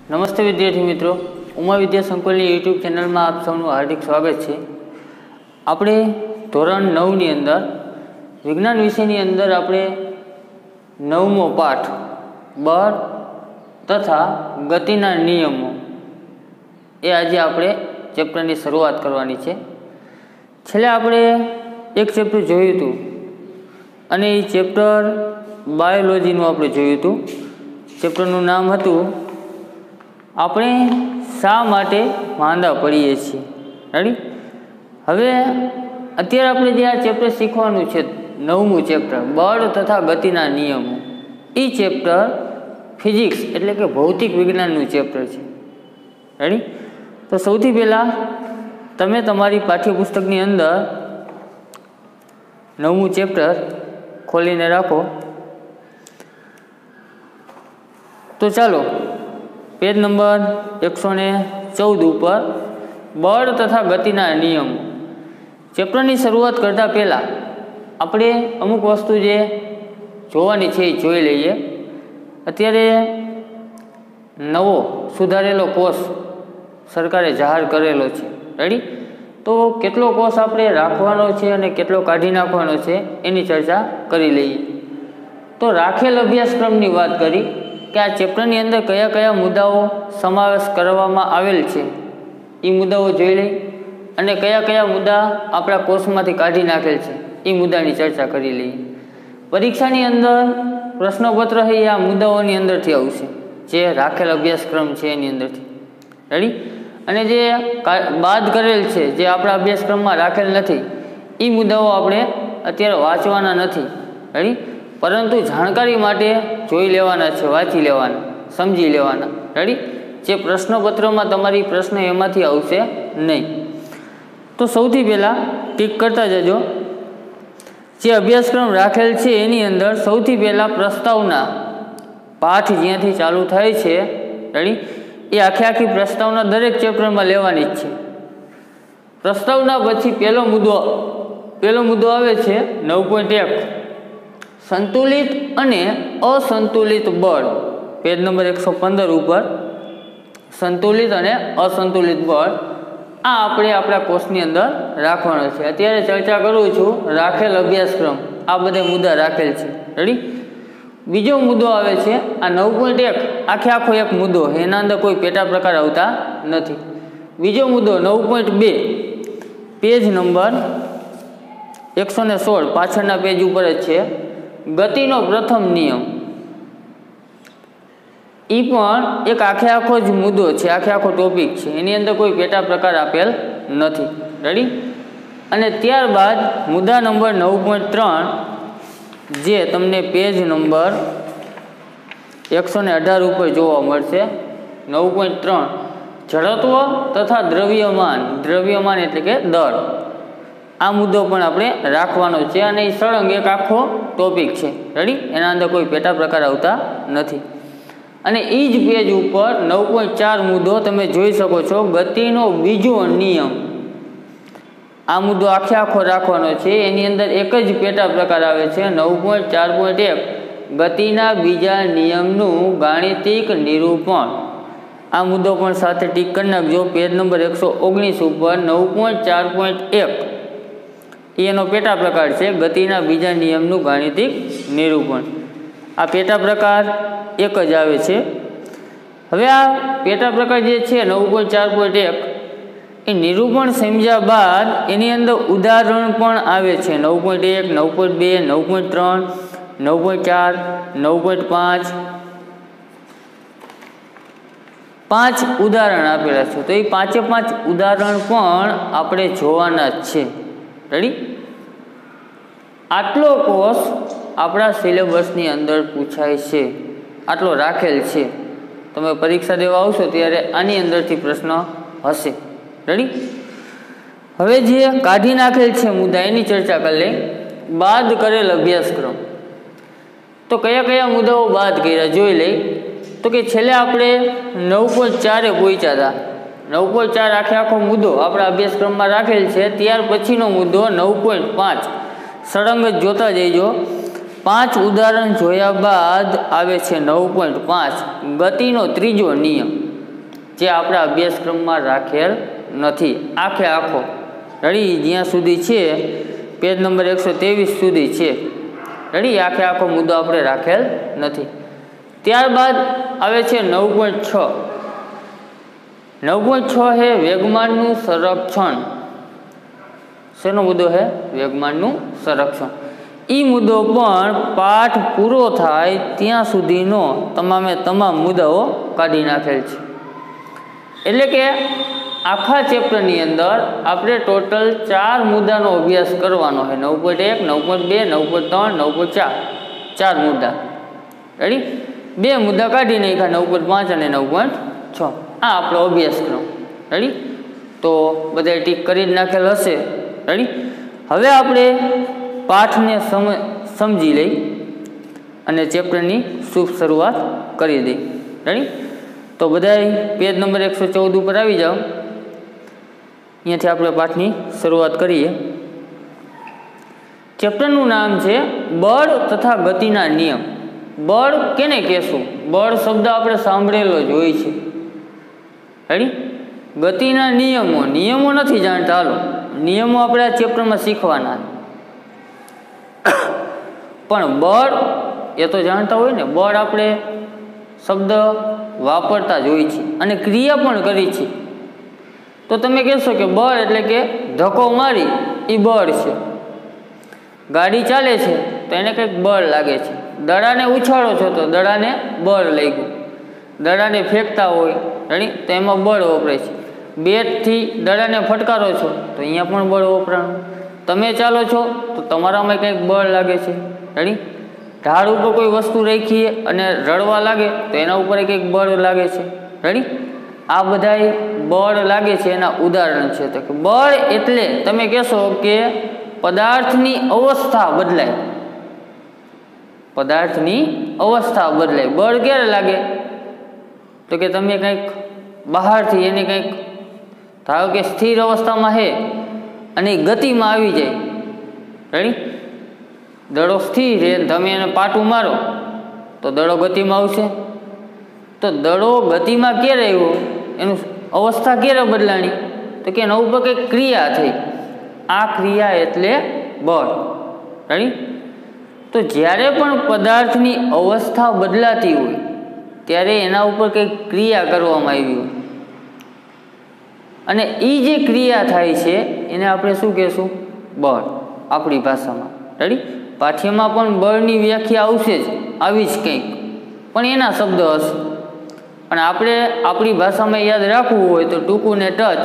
નમસ્તે વિદ્યાર્થી મિત્રો, ઉમા વિદ્યા સંકુલની યુટ્યુબ ચેનલમાં આપ સૌનું હાર્દિક સ્વાગત છે। આપણે ધોરણ 9ની અંદર વિજ્ઞાન વિષયની અંદર આપણે 9મો પાઠ બળ તથા ગતિના નિયમો એ આજે આપણે ચેપ્ટરની શરૂઆત કરવાની છે। છેલ્લે આપણે એક ચેપ્ટર જોયું હતું અને એ ચેપ્ટર બાયોલોજીનું આપણે જોયું હતું। ચેપ્ટરનું નામ હતું આપણે શા માટે માંદા પડીએ છીએ। રેડી? હવે અત્યારે આપણે જે આ ચેપ્ટર શીખવાનું છે 9મું ચેપ્ટર બળ તથા ગતિના નિયમો, એ ચેપ્ટર ફિઝિક્સ એટલે કે ભૌતિક વિજ્ઞાનનું ચેપ્ટર છે। રેડી? તો સૌથી પહેલાં તમે તમારી પાઠ્યપુસ્તકની અંદર 9મું ચેપ્ટર ખોલીને રાખો। તો ચાલો પેજ નંબર 114 ઉપર બળ તથા ગતિના નિયમો ચેપ્ટરની શરૂઆત કરતાં પહેલાં આપણે અમુક વસ્તુ જે જોવાની છે એ જોઈ લઈએ। અત્યારે નવો સુધારેલો કોર્સ સરકારે જાહેર કરેલો છે। રેડી? તો કેટલો કોર્સ આપણે રાખવાનો છે અને કેટલો કાઢી નાખવાનો છે એની ચર્ચા કરી લઈએ। તો રાખેલ અભ્યાસક્રમની વાત કરી કે આ ચેપ્ટરની અંદર કયા કયા મુદ્દાઓ સમાવેશ કરવામાં આવેલ છે એ મુદ્દાઓ જોઈ લઈ અને કયા કયા મુદ્દા આપણા કોર્સમાંથી કાઢી નાખેલ છે એ મુદ્દાની ચર્ચા કરી લઈએ। પરીક્ષાની અંદર પ્રશ્નપત્ર છે એ આ મુદ્દાઓની અંદરથી આવશે, જે રાખેલ અભ્યાસક્રમ છે એની અંદરથી। રેડી? અને જે બાદ કરેલ છે, જે આપણા અભ્યાસક્રમમાં રાખેલ નથી, એ મુદ્દાઓ આપણે અત્યારે વાંચવાના નથી। રેડી? પરંતુ જાણકારી માટે જોઈ લેવાના છે, વાંચી લેવાના, સમજી લેવાના। રેડી? જે પ્રશ્નપત્રમાં તમારી પ્રશ્ન એમાંથી આવશે નહીં। તો સૌથી પહેલાં ટીક કરતા જજો, જે અભ્યાસક્રમ રાખેલ છે એની અંદર સૌથી પહેલાં પ્રસ્તાવના પાઠ જ્યાંથી ચાલુ થાય છે, રેડી, એ આખી પ્રસ્તાવના દરેક ચેપ્ટરમાં લેવાની જ છે। પ્રસ્તાવના પછી પહેલો મુદ્દો આવે છે 9.1 સંતુલિત અને અસંતુલિત બળ। પેજ નંબર 115 ઉપર સંતુલિત અને અસંતુલિત બળ આ આપણે આપણા કોર્સની અંદર રાખવાનો છે। અત્યારે ચર્ચા કરું છું રાખેલ અભ્યાસક્રમ, આ બધા મુદ્દા રાખેલ છે। રેડી? બીજો મુદ્દો આવે છે આ 9.1 આખો એક મુદ્દો, એના અંદર કોઈ પેટા પ્રકાર આવતા નથી। બીજો મુદ્દો 9.2 પેજ નંબર 116 પાછળના પેજ ઉપર જ છે, ગતિનો પ્રથમ નિયમ। એ પણ એક આખો જ મુદ્દો છે, આખો ટોપિક છે, એની અંદર કોઈ પેટા પ્રકાર આપેલ નથી। રેડી? અને ત્યારબાદ મુદ્દા નંબર 9.3 જે તમને પેજ નંબર 118 ઉપર જોવા મળશે। 9.3 જડત્વ તથા દ્રવ્યમાન એટલે કે દળ, આ મુદ્દો પણ આપણે રાખવાનો છે અને એ સળંગ એક આખો ટોપિક છે। રેડી? એના અંદર કોઈ પેટા પ્રકાર આવતા નથી। અને એ જ પેજ ઉપર 9.4 મુદ્દો તમે જોઈ શકો છો, ગતિનો બીજો નિયમ। આ મુદ્દો આખો રાખવાનો છે, એની અંદર એક જ પેટા પ્રકાર આવે છે 9.4.1 ગતિના બીજા નિયમનું ગાણિતિક નિરૂપણ। આ મુદ્દો પણ સાથે ટીક કરી નાખજો, પેજ નંબર 119 ઉપર 9.4.1 એનો પેટા પ્રકાર છે ગતિના બીજા નિયમનું ગાણિતિક નિરૂપણ। આ પેટા પ્રકાર એક જ આવે છે। હવે આ પેટા પ્રકાર જે છે 9.4.1 એ નિરૂપણ સમજ્યા બાદ એની અંદર ઉદાહરણ પણ આવે છે 9.1, 9.2, 9.3, 9.4, 9.5 5 ઉદાહરણ આપેલા છે। તો એ 5 ઉદાહરણ પણ આપણે જોવાના જ છે। રેડી? આટલો કોર્સ આપણા સિલેબસની અંદર પૂછાય છે, આટલો રાખેલ છે। તમે પરીક્ષા દેવા આવશો ત્યારે આની અંદરથી પ્રશ્ન હશે। રેડી? હવે જે કાઢી નાખેલ છે મુદ્દા એની ચર્ચા કરી લઈ। બાદ કરેલ અભ્યાસક્રમ, તો કયા કયા મુદ્દાઓ બાદ કર્યા જોઈ લઈ। તો કે છેલ્લે આપણે 9.4 પહોંચ્યા હતા। 9.4 આખો મુદ્દો આપણા અભ્યાસક્રમમાં રાખેલ છે। ત્યાર પછીનો મુદ્દો 9.5 સળંગ જ જોતા જઈજો। 5 ઉદાહરણ જોયા બાદ આવે છે 9.5 ગતિનો ત્રીજો નિયમ। જે આપણા અભ્યાસક્રમમાં રાખેલ નથી આખે આખો. રેડી, જ્યાં સુધી છે પેજ નંબર 123 સુધી છે. રેડી, આખે આખો મુદ્દો આપણે રાખેલ નથી. ત્યારબાદ આવે છે 9.6. 9.6 છે વેગમાનનું સંરક્ષણ. શેનો મુદ્દો છે? વેગમાનનું સંરક્ષણ. એ મુદ્દો પણ પાઠ પૂરો થાય ત્યાં સુધીનો તમામે તમામ મુદ્દાઓ કાઢી નાખેલ છે. એટલે કે આખા ચેપ્ટરની અંદર આપણે ટોટલ 4 મુદ્દાનો અભ્યાસ કરવાનો છે. 9.1, 9.2, 9.3, 9.4, 4 મુદ્દા. રેડી, 2 મુદ્દા કાઢી નાખ્યા, 9.5 અને 9.6. આ આપણો અભ્યાસક્રમ. રેડી, તો બધા ટીક કરી જ નાખેલ હશે. રેડી, હવે આપણે પાઠને સમજી લઈ અને ચેપ્ટરની શુભ શરૂઆત કરી દઈ. રેડી, તો બધાય પેજ નંબર 114 ઉપર આવી જાઓ. અહીંયાથી આપણે પાઠની શરૂઆત કરીએ. ચેપ્ટરનું નામ છે બળ તથા ગતિના નિયમ. બળ કેને કહેશું? બળ શબ્દ આપણે સાંભળેલો જ હોય છે. રેડી, ગતિના નિયમો. નિયમો નથી જાણતા, હાલો નિયમો આપણે આ ચેપ્ટરમાં શીખવાના. પણ બળ એ તો જાણતા હોય ને. બળ આપણે શબ્દ વાપરતા જ હોય છે અને ક્રિયા પણ કરી છે. તો તમે કહેશો કે બળ એટલે કે ધક્કો મારી એ બળ છે. ગાડી ચાલે છે તો એને કંઈક બળ લાગે છે. દડાને ઉછાળો છો તો દડાને બળ લાગ્યું. દડાને ફેંકતા હોય રેડી તો એમાં બળ વપરાય છે. બેટથી દડાને ફટકારો છો તો અહીંયા પણ બળ વપરાણું. તમે ચાલો છો તો તમારામાં કંઈક બળ લાગે છે. રેડી, ઢાળ ઉપર કોઈ વસ્તુ રાખીએ અને રડવા લાગે તો એના ઉપર કંઈક બળ લાગે છે. રેડી, આ બધાય બળ લાગે છે એના ઉદાહરણ છે. તો કે બળ એટલે તમે કહેશો કે પદાર્થની અવસ્થા બદલાય. પદાર્થની અવસ્થા બદલાય. બળ ક્યારે લાગે? તો કે તમે કંઈક બહારથી એને કંઈક ધારો કે સ્થિર અવસ્થામાં છે અને ગતિમાં આવી જાય. રેડી, દડો સ્થિર છે, તમે એને પાટું મારો તો દડો ગતિમાં આવશે. તો દડો ગતિમાં ક્યારે આવ્યો? એનું અવસ્થા ક્યારે બદલાણી? તો કે એના ઉપર કંઈક ક્રિયા થઈ. આ ક્રિયા એટલે બળ. રેડી, તો જ્યારે પણ પદાર્થની અવસ્થા બદલાતી હોય ત્યારે એના ઉપર કંઈક ક્રિયા કરવામાં આવી હોય અને એ જે ક્રિયા થાય છે એને આપણે શું કહેશું? બળ, આપણી ભાષામાં. રેડી, પાઠ્યમાં પણ બળની વ્યાખ્યા આવશે જ, આવી જ કંઈક, પણ એના શબ્દ હશે. અને આપણે આપણી ભાષામાં યાદ રાખવું હોય તો ટૂંકું ને ટચ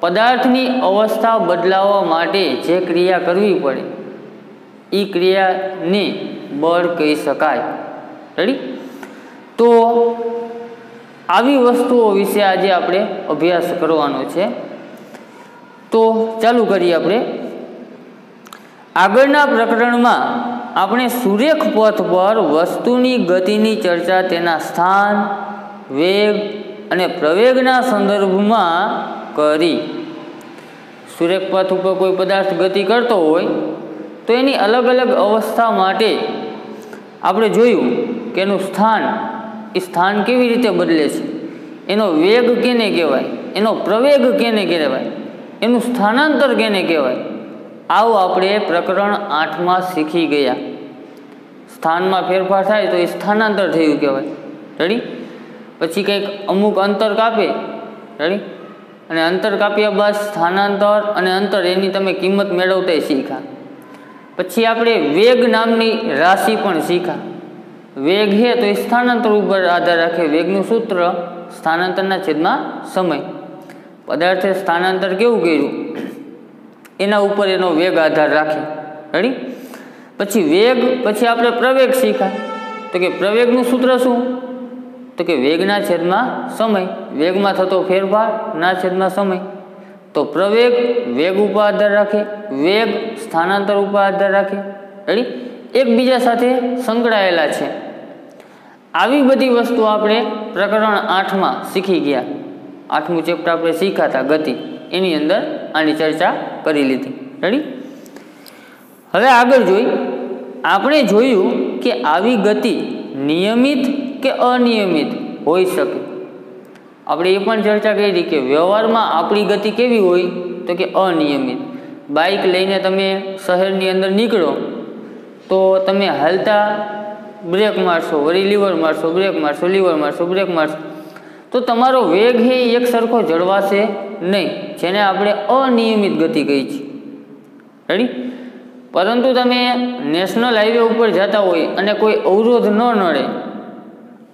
પદાર્થની અવસ્થા બદલાવવા માટે જે ક્રિયા કરવી પડે એ ક્રિયાને બળ કહી શકાય. રેડી, તો આવી વસ્તુઓ વિશે આજે આપણે અભ્યાસ કરવાનો છે. તો ચાલુ કરીએ આપણે. આગળના પ્રકરણમાં આપણે સુરેખ પથ પર વસ્તુની ગતિની ચર્ચા તેના સ્થાન, વેગ અને પ્રવેગના સંદર્ભમાં કરી. સુરેખ પથ ઉપર કોઈ પદાર્થ ગતિ કરતો હોય તો એની અલગ અલગ અવસ્થા માટે આપણે જોયું કે એનું સ્થાન, એ સ્થાન કેવી રીતે બદલે છે, એનો વેગ કેને કહેવાય, એનો પ્રવેગ કેને કહેવાય, એનું સ્થાનાંતર કેને કહેવાય. આવું આપણે પ્રકરણ 8માં શીખી ગયા. સ્થાનમાં ફેરફાર થાય તો એ સ્થાનાંતર થયું કહેવાય. રેડી, પછી કંઈક અમુક અંતર કાપે. રેડી, અને અંતર કાપ્યા બાદ સ્થાનાંતર અને અંતર એની તમે કિંમત મેળવતા શીખ્યા. પછી આપણે વેગ નામની રાશિ પણ શીખ્યા. વેગ છે તો એ સ્થાનાંતર ઉપર આધાર રાખે. વેગનું સૂત્ર સ્થાનાંતરના છેદમાં સમય. પદાર્થે સ્થાનાંતર કેવું કર્યું એના ઉપર એનો વેગ આધાર રાખે. રેડી, પછી વેગ, પછી આપણે પ્રવેગ શીખ્યા. તો કે પ્રવેગનું સૂત્ર શું? તો કે વેગના છેદમાં સમય. વેગમાં થતો ફેરફાર ના છેદમાં સમય. તો પ્રવેગ વેગ ઉપર આધાર રાખે, વેગ સ્થાનાંતર ઉપર આધાર રાખે. રેડી, એકબીજા સાથે સંકળાયેલા છે. આવી બધી વસ્તુ આપણે પ્રકરણ 8માં શીખી ગયા. 8મું ચેપ્ટર આપણે શીખ્યા હતા ગતિ, એની અંદર આની ચર્ચા કરી લીધી. રેડી, હવે આગળ જોઈ. આપણે જોયું કે આવી ગતિ નિયમિત કે અનિયમિત હોઈ શકે. આપણે એ પણ ચર્ચા કરી કે વ્યવહારમાં આપણી ગતિ કેવી હોય તો કે અનિયમિત. બાઇક લઈને તમે શહેરની અંદર નીકળો તો તમે હાલતા બ્રેક મારશો, વળી લીવર મારશો, બ્રેક મારશો, લીવર મારશો, બ્રેક મારશો, તો તમારો વેગ એ એક સરખો જળવાશે નહીં, જેને આપણે અનિયમિત ગતિ કહી છીએ. રેડી? પરંતુ તમે નેશનલ હાઈવે ઉપર જતા હોય અને કોઈ અવરોધ ન નડે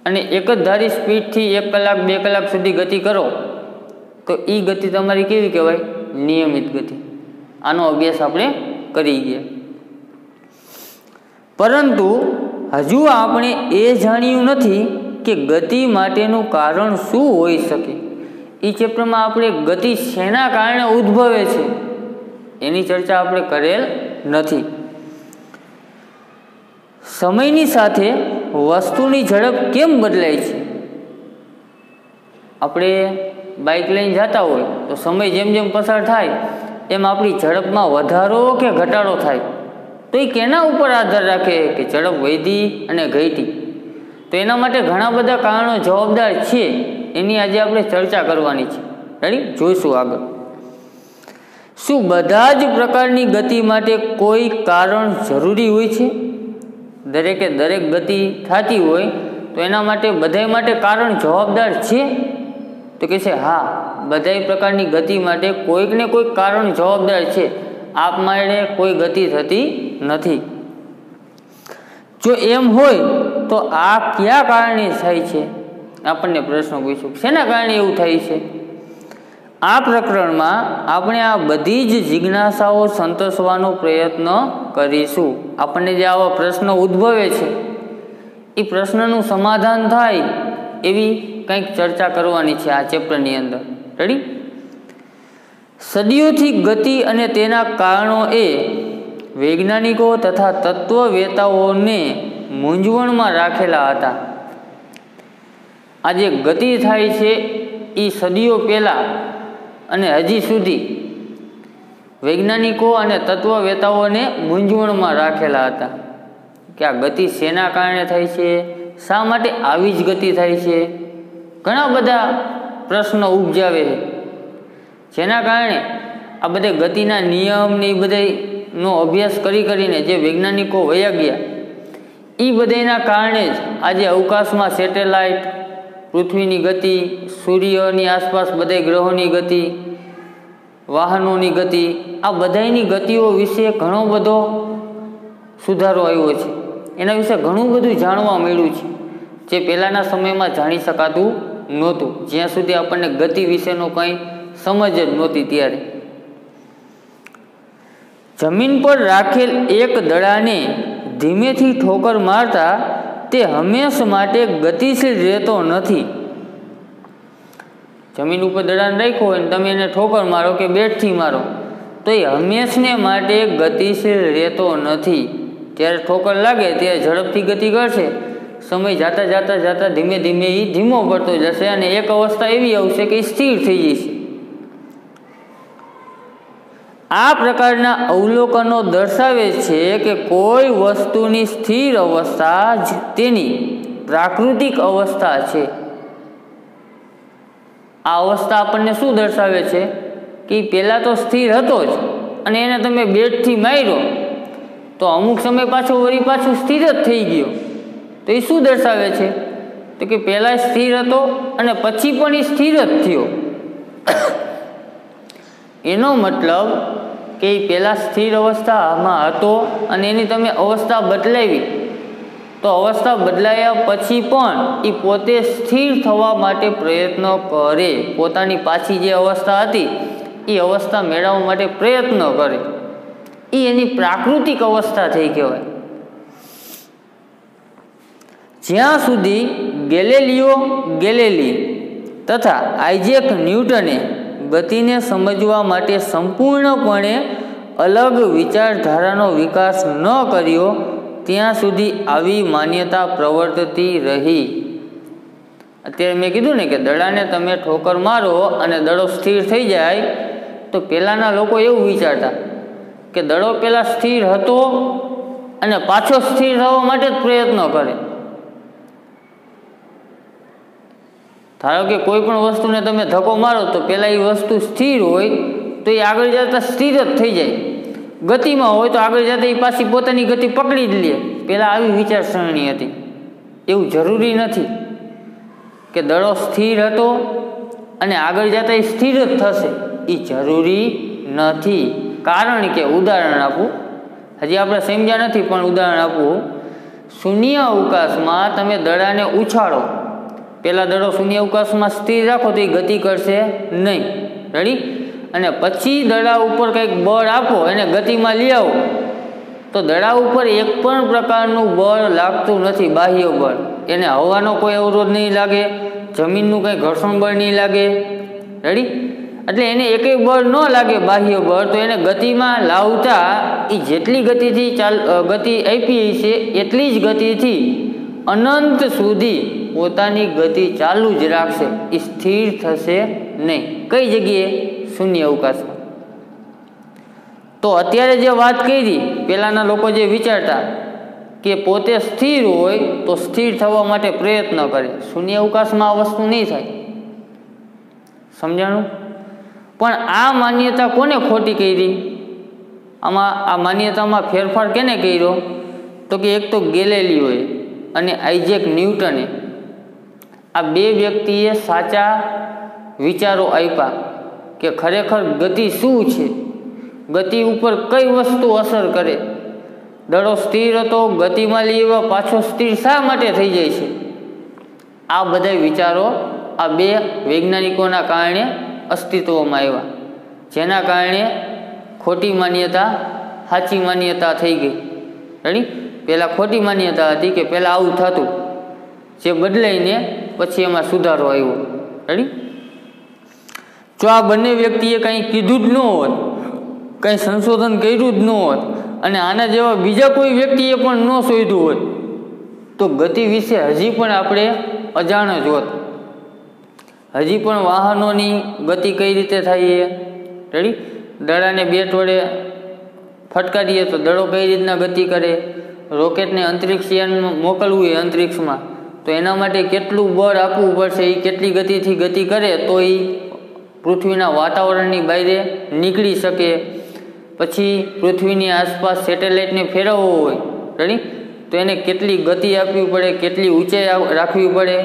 અને એક જ ધારી સ્પીડથી 1 કલાક 2 કલાક સુધી ગતિ કરો તો એ ગતિ તમારી કેવી કહેવાય? નિયમિત ગતિ. આનો અભ્યાસ આપણે કરી ગયા. પરંતુ હજુ આપણે એ જાણ્યું નથી કે ગતિ માટેનું કારણ શું હોઈ શકે. એ ચેપ્ટરમાં આપણે ગતિ શેના કારણે ઉદ્ભવે છે એની ચર્ચા આપણે કરેલ નથી. સમયની સાથે વસ્તુની ઝડપ કેમ બદલાય છે? આપણે બાઇક લઈને જતા હોય તો સમય જેમ જેમ પસાર થાય એમ આપણી ઝડપમાં વધારો કે ઘટાડો થાય તો એ કેના ઉપર આધાર રાખે કે ઝડપ વધી અને ઘટી? તો એના માટે ઘણા બધા કારણો જવાબદાર છે, એની આજે આપણે ચર્ચા કરવાની છે. રેડી? જોઈશું આગળ. શું બધા જ પ્રકારની ગતિ માટે કોઈ કારણ જરૂરી હોય છે? દરેકે દરેક ગતિ થતી હોય તો એના માટે બધાય માટે કારણ જવાબદાર છે? તો કે છે હા, બધાય પ્રકારની ગતિ માટે કોઈક ને કોઈક કારણ જવાબદાર છે. આપમેળે કોઈ ગતિ થતી નથી. જો એમ હોય તો આ કયા કારણે થાય છે? આપણને પ્રશ્ન પૂછ્યો, શેના કારણે એવું થાય છે? આ પ્રકરણમાં આપણે આ બધી જ જિજ્ઞાસાઓ સંતોષવાનો પ્રયત્ન કરીશું. આપણને જે આવા પ્રશ્નો ઉદ્ભવે છે એ પ્રશ્નનું સમાધાન થાય એવી કંઈક ચર્ચા કરવાની છે આ ચેપ્ટરની અંદર. રેડી? સદીઓથી ગતિ અને તેના કારણો એ વૈજ્ઞાનિકો તથા તત્વવેતાઓને મૂંઝવણમાં રાખેલા હતા. આ જે ગતિ થાય છે એ સદીઓ પહેલાં અને હજી સુધી વૈજ્ઞાનિકો અને તત્વવેતાઓને મૂંઝવણમાં રાખેલા હતા કે આ ગતિ શેના કારણે થાય છે, શા માટે આવી જ ગતિ થાય છે. ઘણા બધા પ્રશ્નો ઉપજાવે છે, જેના કારણે આ બધા ગતિના નિયમ ને એ બધાનો અભ્યાસ કરીને જે વૈજ્ઞાનિકો વયા ગયા એ બધાના કારણે જ આજે અવકાશમાં સેટેલાઇટ, પૃથ્વીની ગતિ, સૂર્યની આસપાસ બધા ગ્રહોની ગતિ, વાહનોની ગતિ, આ બધાની ગતિઓ વિશે ઘણો બધો સુધારો આવ્યો છે. એના વિશે ઘણું બધું જાણવા મળ્યું છે જે પહેલાંના સમયમાં જાણી શકાતું નહોતું, જ્યાં સુધી આપણને ગતિ વિશેનો કંઈ સમજ જ નહોતી. ત્યારે જમીન પર રાખેલ એક દડાને ધીમેથી ઠોકર મારતા તે હંમેશ માટે ગતિશીલ રહેતો નથી. જમીન ઉપર દડાને રાખ્યો હોય ને તમે એને ઠોકર મારો કે બેટથી મારો તો એ હંમેશને માટે ગતિશીલ રહેતો નથી. જ્યારે ઠોકર લાગે ત્યારે ઝડપથી ગતિ કરશે, સમય જાતા જાતા જાતા ધીમે ધીમે એ ધીમો પડતો જશે અને એક અવસ્થા એવી આવશે કે એ સ્થિર થઈ જશે. આ પ્રકારના અવલોકનો દર્શાવે છે કે કોઈ વસ્તુની સ્થિર અવસ્થા જ તેની પ્રાકૃતિક અવસ્થા છે. આ અવસ્થા આપણને શું દર્શાવે છે કે પહેલાં તો સ્થિર હતો જ અને એને તમે બેટથી માર્યો તો અમુક સમય વળી પાછું સ્થિર જ થઈ ગયો. તો એ શું દર્શાવે છે તો કે પહેલાં સ્થિર હતો અને પછી પણ એ સ્થિર જ થયો. એનો મતલબ કે એ પહેલાં સ્થિર અવસ્થામાં હતો અને એની તમે અવસ્થા બદલાવી તો અવસ્થા બદલાયા પછી પણ એ પોતે સ્થિર થવા માટે પ્રયત્ન કરે, પોતાની પાછી જે અવસ્થા હતી એ અવસ્થા મેળવવા માટે પ્રયત્ન કરે, એ એની પ્રાકૃતિક અવસ્થા થઈ કહેવાય. જ્યાં સુધી ગેલિલિયો ગેલિલી તથા આઇઝેક ન્યૂટને ગતિને સમજવા માટે સંપૂર્ણપણે અલગ વિચારધારાનો વિકાસ ન કર્યો ત્યાં સુધી આવી માન્યતા પ્રવર્તતી રહી. અત્યારે મેં કીધું ને કે દડાને તમે ઠોકર મારો અને દડો સ્થિર થઈ જાય તો પહેલાંના લોકો એવું વિચારતા કે દડો પહેલાં સ્થિર હતો અને પાછો સ્થિર થવા માટે જ પ્રયત્નો કરે. ધારો કે કોઈ પણ વસ્તુને તમે ધક્કો મારો તો પહેલાં એ વસ્તુ સ્થિર હોય તો એ આગળ જતાં સ્થિર જ થઈ જાય, ગતિમાં હોય તો આગળ જતાં એ પાછી પોતાની ગતિ પકડી જ લે. પહેલાં આવી વિચારસરણી હતી. એવું જરૂરી નથી કે દડો સ્થિર હતો અને આગળ જતાં એ સ્થિર જ થશે, એ જરૂરી નથી. કારણ કે ઉદાહરણ આપું, હજી આપણે સમજ્યા નથી પણ ઉદાહરણ આપું. શૂન્ય અવકાશમાં તમે દડાને ઉછાળો, પહેલાં દડો શૂન્ય અવકાશમાં સ્થિર રાખો તો એ ગતિ કરશે નહીં, રેડી? અને પછી દડા ઉપર કંઈક બળ આપો, એને ગતિમાં લઈ આવો તો દડા ઉપર એક પણ પ્રકારનું બળ લાગતું નથી, બાહ્ય બળ. એને હવાનો કોઈ અવરોધ નહીં લાગે, જમીનનું કંઈ ઘર્ષણ બળ નહીં લાગે, રેડી? એટલે એને એકેય બળ ન લાગે બાહ્ય બળ, તો એને ગતિમાં લાવતા એ જેટલી ગતિથી ગતિ આપી છે એટલી જ ગતિથી અનંત સુધી પોતાની ગતિ ચાલુ જ રાખશે, એ સ્થિર થશે નહીં. કઈ જગ્યાએ? શૂન્ય અવકાશમાં. તો અત્યારે જે વાત કરી, પહેલાંના લોકો જે વિચારતા કે પોતે સ્થિર હોય તો સ્થિર થવા માટે પ્રયત્ન કરે, શૂન્ય અવકાશમાં આ વસ્તુ નહીં થાય. સમજાણું? પણ આ માન્યતા કોને ખોટી કરી? આ માન્યતામાં ફેરફાર કેને કર્યો? તો કે એક તો ગેલેલિયોએ અને આઇઝેક ન્યૂટને. આ બે વ્યક્તિએ સાચા વિચારો આપ્યા કે ખરેખર ગતિ શું છે, ગતિ ઉપર કઈ વસ્તુ અસર કરે. દડો સ્થિર હતો, ગતિમાં લેવા પાછો સ્થિર શા માટે થઈ જાય છે? આ બધા વિચારો આ બે વૈજ્ઞાનિકોના કારણે અસ્તિત્વમાં આવ્યા, જેના કારણે ખોટી માન્યતા સાચી માન્યતા થઈ ગઈ, રેડી? પહેલાં ખોટી માન્યતા હતી કે પહેલાં આવું થતું, જે બદલાઈને પછી એમાં સુધારો આવ્યો, રેડી? જો આ બંને વ્યક્તિએ કંઈ કીધું જ ન હોત, કંઈ સંશોધન કર્યું જ ન હોત અને આના જેવા બીજા કોઈ વ્યક્તિએ પણ ન શોધ્યું હોત તો ગતિ વિશે હજી પણ આપણે અજાણ જ હોત. હજી પણ વાહનોની ગતિ કઈ રીતે થાય એ, રેડી? દડાને બેટ વડે ફટકારીએ તો દડો કઈ રીતના ગતિ કરે. રોકેટને અંતરિક્ષયાનમાં મોકલવું એ અંતરિક્ષમાં તો એના માટે કેટલું બળ આપવું પડશે, એ કેટલી ગતિથી ગતિ કરે તો એ પૃથ્વીના વાતાવરણની બહાર નીકળી શકે. પછી પૃથ્વીની આસપાસ સેટેલાઇટને ફેરવવો હોય, રેડી? તો એને કેટલી ગતિ આપવી પડે, કેટલી ઊંચાઈ રાખવી પડે,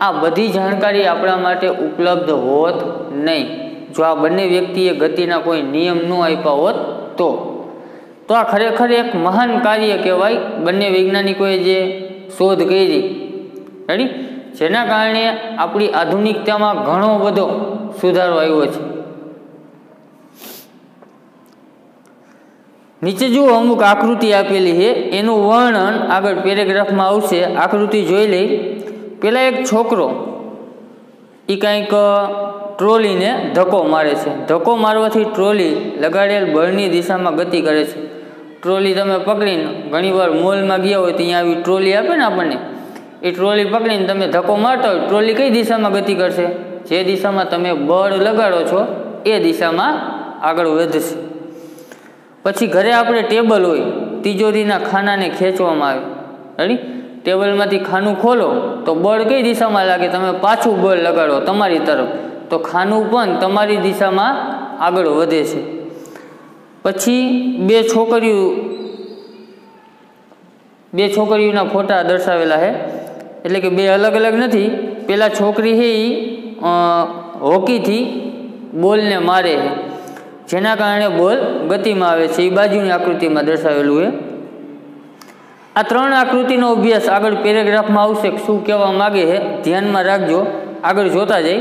આ બધી જાણકારી આપણા માટે ઉપલબ્ધ હોત નહીં જો આ બંને વ્યક્તિએ ગતિના કોઈ નિયમ ન આપ્યા હોત તો. તો આ ખરેખર એક મહાન કાર્ય કહેવાય, બંને વૈજ્ઞાનિકોએ જે શોધ કરી, રેડી? જેના કારણે આપણી આધુનિકતામાં ઘણો બધો સુધારો આવ્યો છે. નીચે જુઓ, અમુક આકૃતિ આપેલી છે, એનું વર્ણન આગળ પેરેગ્રાફમાં આવશે. આકૃતિ જોઈ લઈ. પેલા એક છોકરો એ કંઈક ટ્રોલીને ધક્કો મારે છે. ધક્કો મારવાથી ટ્રોલી લગાડેલ બળની દિશામાં ગતિ કરે છે. ટ્રોલી તમે પકડીને, ઘણીવાર મોલમાં ગયા હોય ત્યાં આવી ટ્રોલી આપે ને આપણને, એ ટ્રોલી પકડીને તમે ધક્કો મારતા હોય, ટ્રોલી કઈ દિશામાં ગતિ કરશે? જે દિશામાં તમે બળ લગાડો છો એ દિશામાં આગળ વધશે. પછી ઘરે આપણે ટેબલ હોય, તિજોરીના ખાનાને ખેંચવામાં આવે, રેડી? ટેબલમાંથી ખાનું ખોલો તો બળ કઈ દિશામાં લાગે? તમે પાછું બળ લગાડો તમારી તરફ તો ખાનું પણ તમારી દિશામાં આગળ વધે છે. પછી બે છોકરીઓના ફોટા દર્શાવેલા છે, એટલે કે બે અલગ અલગ નથી. પેલા છોકરી છે એ હોકીથી બોલને મારે છે, જેના કારણે બોલ ગતિમાં આવે છે. એ બાજુની આકૃતિમાં દર્શાવેલું છે. આ ત્રણ આકૃતિનો અભ્યાસ આગળ પેરેગ્રાફમાં આવશે, શું કહેવા માગે છે ધ્યાનમાં રાખજો, આગળ જોતા જઈ.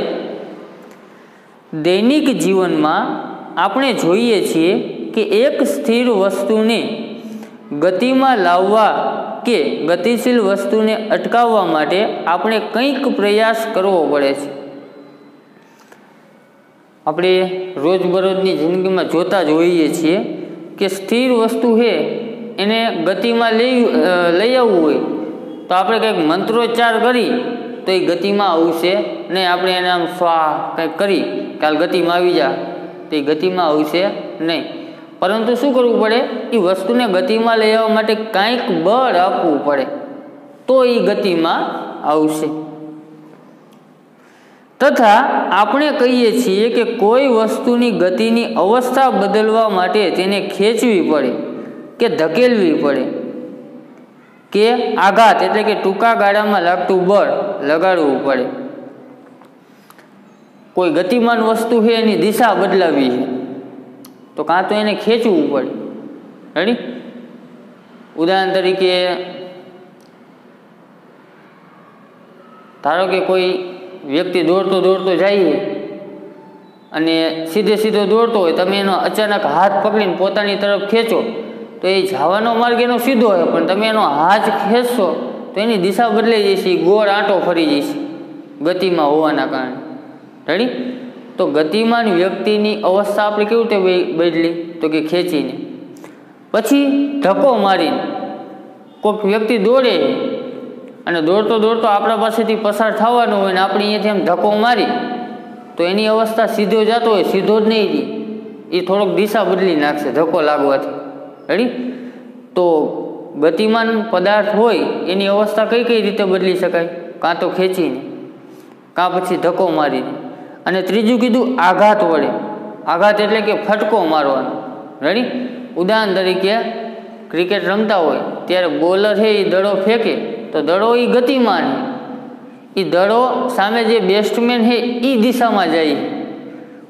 દૈનિક જીવનમાં આપણે જોઈએ છીએ કે એક સ્થિર વસ્તુને ગતિમાં લાવવા કે ગતિશીલ વસ્તુને અટકાવવા માટે આપણે કંઈક પ્રયાસ કરવો પડે છે. આપણે રોજબરોજની જિંદગીમાં જોતા જ હોઈએ છીએ કે સ્થિર વસ્તુ છે એને ગતિમાં લઈ આવવું હોય તો આપણે કંઈક મંત્રોચ્ચાર કરી તો એ ગતિમાં આવશે નહીં. આપણે એને આમ સ્વા કંઈક કરી કાલ ગતિમાં આવી જા તો એ ગતિમાં આવશે નહીં. પરંતુ શું કરવું પડે? એ વસ્તુને ગતિમાં લઈ આવવા માટે કાંઈક બળ આપવું પડે તો એ ગતિમાં આવશે. તથા આપણે કહીએ છીએ કે કોઈ વસ્તુની ગતિની અવસ્થા બદલવા માટે તેને ખેંચવી પડે કે ધકેલવી પડે કે આઘાત એટલે કે ટૂંકા ગાળામાં લાગતું બળ લગાડવું પડે. કોઈ ગતિમાન વસ્તુ છે એની દિશા બદલાવી છે તો કાં તો એને ખેંચવું પડે. રેડી? ઉદાહરણ તરીકે ધારો કે કોઈ વ્યક્તિ દોડતો દોડતો જાય અને સીધો દોડતો હોય, તમે એનો અચાનક હાથ પકડીને પોતાની તરફ ખેંચો તો એ જવાનો માર્ગ એનો સીધો હોય, પણ તમે એનો હાથ ખેંચશો તો એની દિશા બદલાઈ જશે, ગોળ આંટો ફરી જશે ગતિમાં હોવાના કારણે. રેડી? તો ગતિમાન વ્યક્તિની અવસ્થા આપણે કેવી રીતે બદલી? તો કે ખેંચીને. પછી ધક્કો મારીને કોઈક વ્યક્તિ દોડે અને દોડતો દોડતો આપણા પાસેથી પસાર થવાનો હોય ને આપણે અહીંયાથી આમ ધક્કો મારી તો એની અવસ્થા સીધો જતો હોય, સીધો જ નહીં રહે, એ થોડોક દિશા બદલી નાખશે ધક્કો લાગવાથી. રેડી? તો ગતિમાન પદાર્થ હોય એની અવસ્થા કઈ કઈ રીતે બદલી શકાય? કાં તો ખેંચીને, કાં પછી ધક્કો મારીને. અને ત્રીજું કીધું આઘાત વડે. આઘાત એટલે કે ફટકો મારવાનો. રેડી? ઉદાહરણ તરીકે ક્રિકેટ રમતા હોય ત્યારે બોલર છે એ દડો ફેંકે તો દડો એ ગતિમાન છે, એ દડો સામે જે બેટ્સમેન છે એ દિશામાં જાય,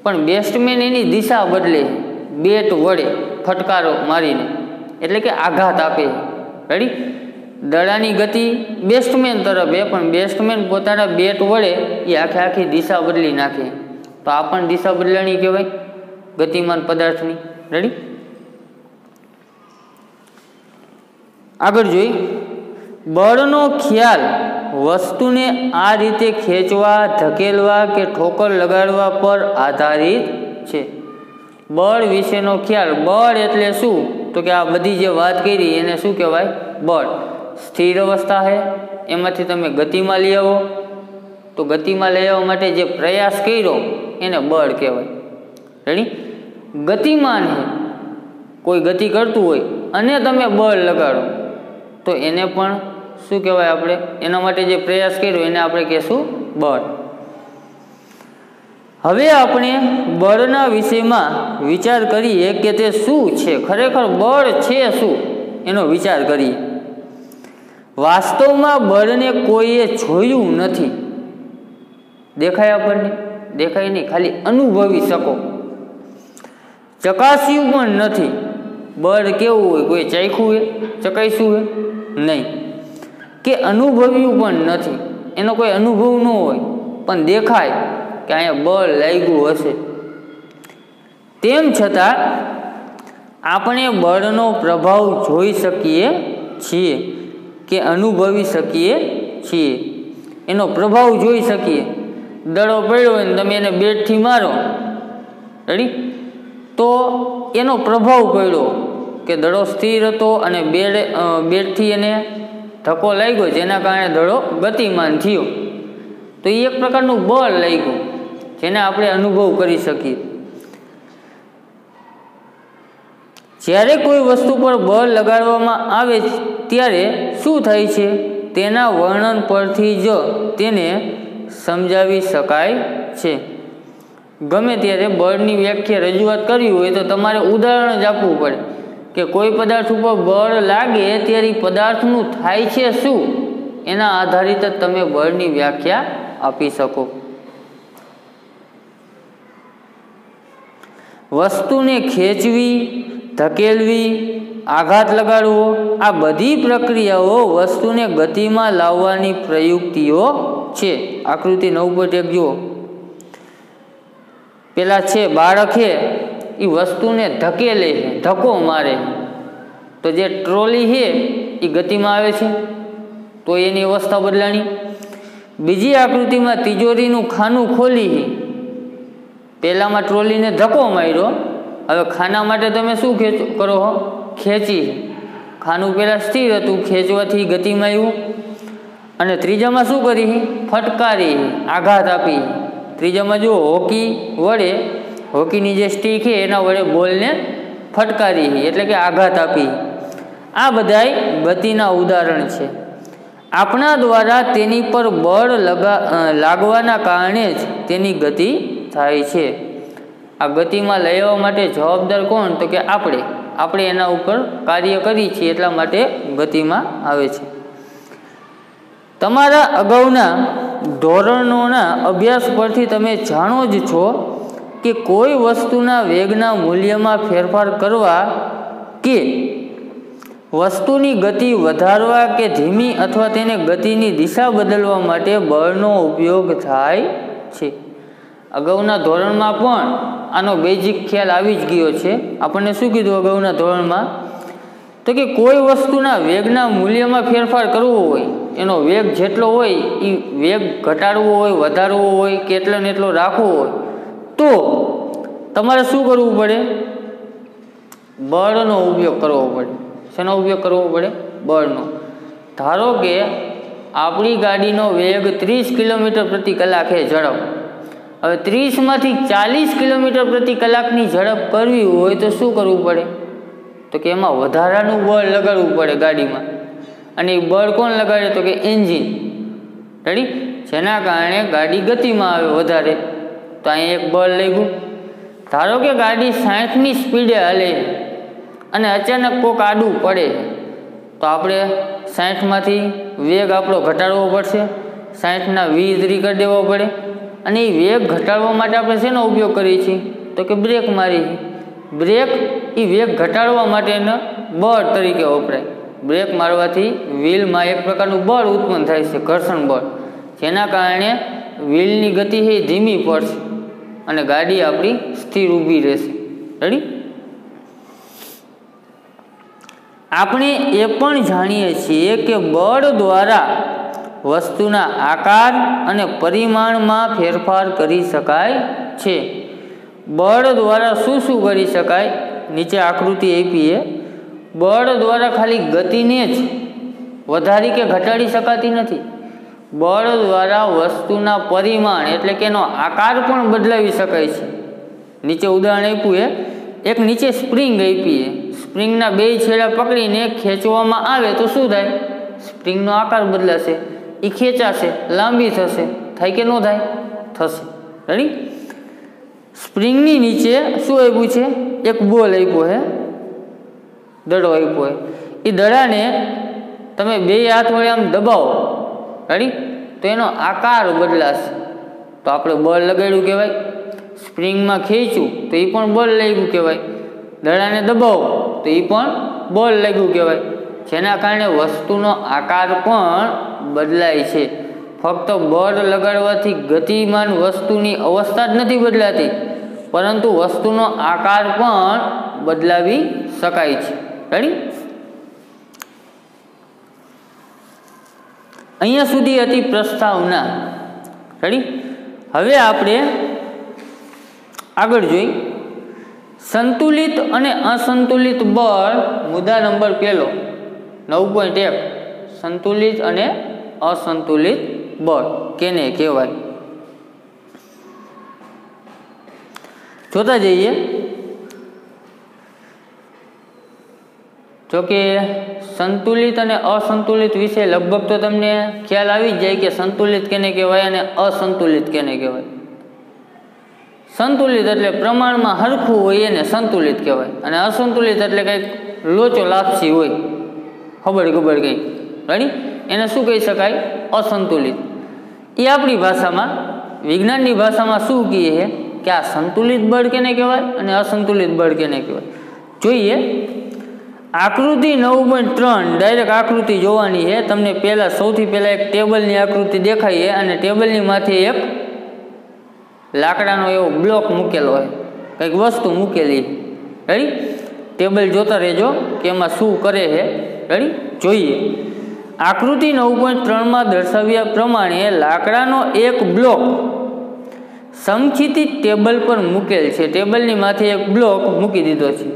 પણ બેટ્સમેન એની દિશા બદલે બેટ વડે ફટકારો મારીને, એટલે કે આઘાત આપે. રેડી? દડાની ગતિ બેટ્સમેન તરફ પણ બેટ્સમેન પોતાના બેટ વડે એ આખી દિશા બદલી નાખે તો આ પણ દિશા બદલાણી કહેવાય ગતિમાન પદાર્થની. રેડી? આગળ જોઈ, બળનો ખ્યાલ વસ્તુને આ રીતે ખેંચવા, ધકેલવા કે ઠોકર લગાડવા પર આધારિત છે. બળ વિશેનો ખ્યાલ. બળ એટલે શું? તો કે આ બધી જે વાત કરી એને શું કહેવાય? બળ. સ્થિર અવસ્થા છે એમાંથી તમે ગતિમાં લઈ આવો તો ગતિમાં લઈ આવવા માટે જે પ્રયાસ કર્યો એને બળ કહેવાય. રેડી? ગતિમાન છે, કોઈ ગતિ કરતું હોય અને તમે બળ લગાડો તો એને પણ શું કહેવાય? આપણે એના માટે જે પ્રયાસ કર્યો એને આપણે કહેશું બળ. હવે આપણે બળના વિષયમાં વિચાર કરીએ કે તે શું છે, ખરેખર બળ છે શું એનો વિચાર કરીએ. વાસ્તવમાં બળને કોઈએ જોયું નથી. દેખાય આપણને? દેખાય નહીં, ખાલી અનુભવી શકો. ચકાસ્યું પણ નથી. બળ કેવું હોય? કોઈ ચાખ્યું હોય, ચકાસ્યું હોય? નહીં. કે અનુભવ્યું પણ નથી, એનો કોઈ અનુભવ ન હોય પણ દેખાય કે અહીંયા બળ લાગ્યું હશે. તેમ છતાં આપણે બળનો પ્રભાવ જોઈ શકીએ છીએ કે અનુભવી શકીએ છીએ. એનો પ્રભાવ જોઈ શકીએ. દડો પડ્યો હોય ને તમે એને બેટથી મારો, રેડી? તો એનો પ્રભાવ પડ્યો કે દડો સ્થિર હતો અને બેટથી એને ધક્કો લાગ્યો જેના કારણે દડો ગતિમાન થયો, તો એ એક પ્રકારનું બળ લાગ્યું જેને આપણે અનુભવ કરી શકીએ. જ્યારે કોઈ વસ્તુ પર બળ લગાડવામાં આવે ત્યારે શું થાય છે તેના વર્ણન પરથી જ તેને સમજાવી શકાય છે. ગમે ત્યારે બળની વ્યાખ્યા રજૂઆત કરવી હોય તો તમારે ઉદાહરણ જ આપવું પડે કે કોઈ પદાર્થ ઉપર બળ લાગે ત્યારે પદાર્થનું થાય છે શું, એના આધારિત જ તમે બળની વ્યાખ્યા આપી શકો. વસ્તુને ખેંચવી, ધકેલવી, આઘાત લગાડવો, આ બધી પ્રક્રિયાઓ વસ્તુને ગતિમાં લાવવાની પ્રયુક્તિઓ છે. આકૃતિ 9.1 જુઓ. પેલા છે બાળક છે એ વસ્તુને ધકેલે છે, ધક્કો મારે, તો જે ટ્રોલી છે એ ગતિમાં આવે છે તો એની અવસ્થા બદલાણી. બીજી આકૃતિમાં તિજોરીનું ખાનું ખોલી છે. પહેલામાં ટ્રોલીને ધક્કો માર્યો, હવે ખાના માટે તમે શું કરો છો? ખેંચી. ખાનું પહેલાં સ્થિર હતું, ખેંચવાથી ગતિમાં આવ્યું. અને ત્રીજામાં શું કરી? ફટકારી, આઘાત આપી. ત્રીજામાં જો હોકી વડે, હોકીની જે સ્ટીક છે એના વડે બોલને ફટકારી એટલે કે આઘાત આપી. આ બધાય ગતિના ઉદાહરણ છે. આપણા દ્વારા તેની પર બળ લાગવાના કારણે જ તેની ગતિ થાય છે. આ ગતિમાં લઈ આવવા માટે જવાબદાર કોણ? તો કે આપણે એના ઉપર કાર્ય કરીએ છીએ એટલા માટે ગતિમાં આવે છે. તમારા અગાઉના ધોરણોના અભ્યાસ પરથી તમે જાણો જ છો કે કોઈ વસ્તુના વેગના મૂલ્યમાં ફેરફાર કરવા કે વસ્તુની ગતિ વધારવા કે ધીમી અથવા તેને ગતિની દિશા બદલવા માટે બળનો ઉપયોગ થાય છે. અગાઉના ધોરણમાં પણ આનો બેઝિક ખ્યાલ આવી જ ગયો છે. આપણને શું કીધું અગાઉના ધોરણમાં? તો કે કોઈ વસ્તુના વેગના મૂલ્યમાં ફેરફાર કરવો હોય, એનો વેગ જેટલો હોય એ વેગ ઘટાડવો હોય, વધારવો હોય કે એટલો ને એટલો રાખવો હોય તો તમારે શું કરવું પડે? બળનો ઉપયોગ કરવો પડે. શેનો ઉપયોગ કરવો પડે? બળનો. ધારો કે આપણી ગાડીનો વેગ 30 કિલોમીટર પ્રતિ કલાક છે ઝડપ. હવે 30માંથી 40 કિલોમીટર પ્રતિ કલાકની ઝડપ કરવી હોય તો શું કરવું પડે? તો કે એમાં વધારાનું બળ લગાડવું પડે ગાડીમાં. અને એ બળ કોણ લગાડે? તો કે એન્જિન. રેડી? જેના કારણે ગાડી ગતિમાં આવે વધારે. તો અહીં એક બળ લાગ્યું. ધારો કે ગાડી 60ની સ્પીડે હાલે અને અચાનક કોક આડું પડે તો આપણે 60માંથી વેગ આપણો ઘટાડવો પડશે. 60ના 20 કરી દેવો પડે. અને એ વેગ ઘટાડવા માટે આપણે શેનો ઉપયોગ કરીએ છીએ? તો કે બ્રેક મારીએ. બ્રેક એ વેગ ઘટાડવા માટેના બળ તરીકે વપરાય. બ્રેક મારવાથી વ્હીલમાં એક પ્રકારનું બળ ઉત્પન્ન થાય છે, ઘર્ષણ બળ, જેના કારણે વ્હીલની ગતિ છે એ ધીમી પડશે અને ગાડી આપણી સ્થિર ઊભી રહેશે. રેડી? આપણે એ પણ જાણીએ છીએ કે બળ દ્વારા વસ્તુના આકાર અને પરિમાણમાં ફેરફાર કરી શકાય છે. બળ દ્વારા શું શું કરી શકાય? નીચે આકૃતિ આપી છે. બળ દ્વારા ખાલી ગતિને જ વધારી કે ઘટાડી શકાતી નથી. બળ દ્વારા વસ્તુના પરિમાણ એટલે કે એનો આકાર પણ બદલાવી શકાય છે. નીચે ઉદાહરણ આપ્યું છે. એક નીચે સ્પ્રિંગ આપી છે. સ્પ્રિંગના બે છેડા પકડીને ખેંચવામાં આવે તો શું થાય? સ્પ્રિંગનો આકાર બદલાશે, એ ખેંચાશે, લાંબી થશે. થાય કે ન થાય? થશે. રેડી? સ્પ્રિંગની નીચે શું આપ્યું છે? એક બોલ આપ્યો છે, દડો આપ્યો છે. એ દડાને તમે બે હાથ વડે આમ દબાવો, રેડી, તો એનો આકાર બદલાશે. તો આપણે બળ લગાડ્યું કહેવાય. સ્પ્રિંગમાં ખેંચ્યું તો એ પણ બળ લાગ્યું કહેવાય. દડાને દબાવો તો એ પણ બળ લાગ્યું કહેવાય. જેના કારણે વસ્તુનો આકાર પણ બદલાય છે. ફક્ત બળ લગાડવાથી ગતિમાન વસ્તુની અવસ્થા જ નથી બદલાતી, પરંતુ વસ્તુનો આકાર પણ બદલાવી શકાય છે. રેડી? અહીંયા સુધી હતી પ્રસ્તાવના. રેડી? હવે આપણે આગળ જોઈ સંતુલિત અને અસંતુલિત બળ. મુદ્દા નંબર 1 9.1 સંતુલિત અને અસંતુલિત બળ કેને કહેવાય? જોતા જઈએ. જોકે સંતુલિત અને અસંતુલિત વિશે લગભગ તો તમને ખ્યાલ આવી જ જાય કે સંતુલિત કેને કહેવાય અને અસંતુલિત કેને કહેવાય. સંતુલિત એટલે પ્રમાણમાં હરખું હોય એને સંતુલિત કહેવાય, અને અસંતુલિત એટલે કંઈક લોચો લાપસી હોય, ખબર કંઈક. રેડી? એને શું કહી શકાય? અસંતુલિત. એ આપણી ભાષામાં, વિજ્ઞાનની ભાષામાં શું કહે છે કે આ સંતુલિત બળ કેને કહેવાય અને અસંતુલિત બળ કેને કહેવાય? જોઈએ. આકૃતિ 9.3 ડાયરેક્ટ આકૃતિ જોવાની છે તમને. સૌથી પહેલાં એક ટેબલની આકૃતિ દેખાય છે અને ટેબલની માથે એક લાકડાનો એવો બ્લોક મૂકેલો હોય, કંઈક વસ્તુ મૂકેલી. રેડી? ટેબલ જોતા રહેજો કે એમાં શું કરે છે. રેડી? જોઈએ. આકૃતિ 9.3માં દર્શાવ્યા પ્રમાણે લાકડાનો એક બ્લોક સમખિતિત ટેબલ પર મૂકેલ છે. ટેબલની માથે એક બ્લોક મૂકી દીધો છે.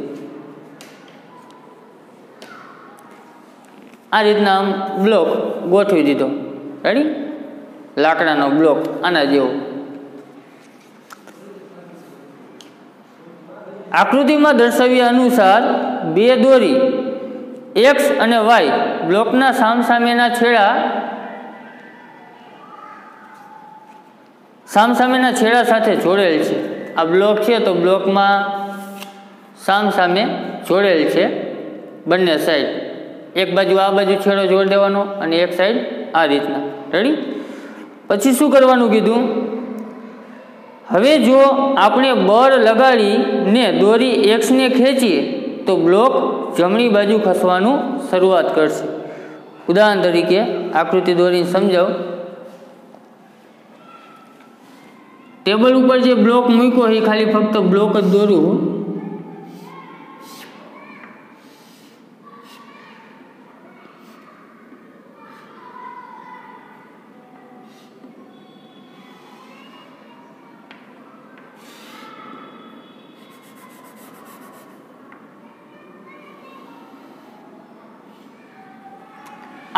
આ રીતના આમ બ્લોક ગોઠવી દીધો. રેડી? લાકડાનો બ્લોક આના જેવો. આકૃતિમાં દર્શાવ્યા અનુસાર બે દોરી X અને Y બ્લોકના સામસામેના છેડા સામસામેના છેડા સાથે જોડેલ છે। આ બ્લોક છે તો બ્લોકમાં સામસામે જોડેલ છે બંને સાઈડ, એક બાજુ આ બાજુ છેડો જોડી દેવાનો અને એક સાઈડ આ રીતના। રેડી? પછી શું કરવાનું કીધું? હવે જો આપણે બળ લગાડીને દોરી એક્સને ખેંચીએ તો બ્લોક જમણી બાજુ ખસવાનું શરૂઆત કરશે। ઉદાહરણ તરીકે આકૃતિ દોરીને સમજાવ। ટેબલ ઉપર જે બ્લોક મૂક્યો એ ખાલી ફક્ત બ્લોક જ દોરું।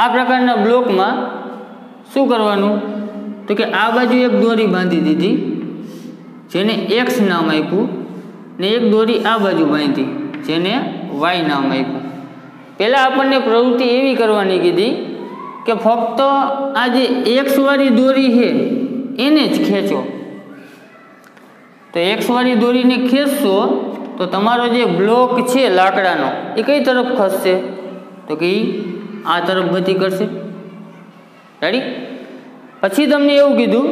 આ પ્રકારના બ્લોકમાં શું કરવાનું તો કે આ બાજુ એક દોરી બાંધી દીધી જેને એક્સ નામ આપ્યું ને એક દોરી આ બાજુ બાંધી જેને વાય નામ આપ્યું। પહેલાં આપણને પ્રવૃત્તિ એવી કરવાની કીધી કે ફક્ત આ જે એક્સવાળી દોરી છે એને જ ખેંચો। તો એક્સવાળી દોરીને ખેંચશો તો તમારો જે બ્લોક છે લાકડાનો એ કઈ તરફ ખસશે તો કે આ તરફ ગતિ કરશે। રેડી? પછી તમને એવું કીધું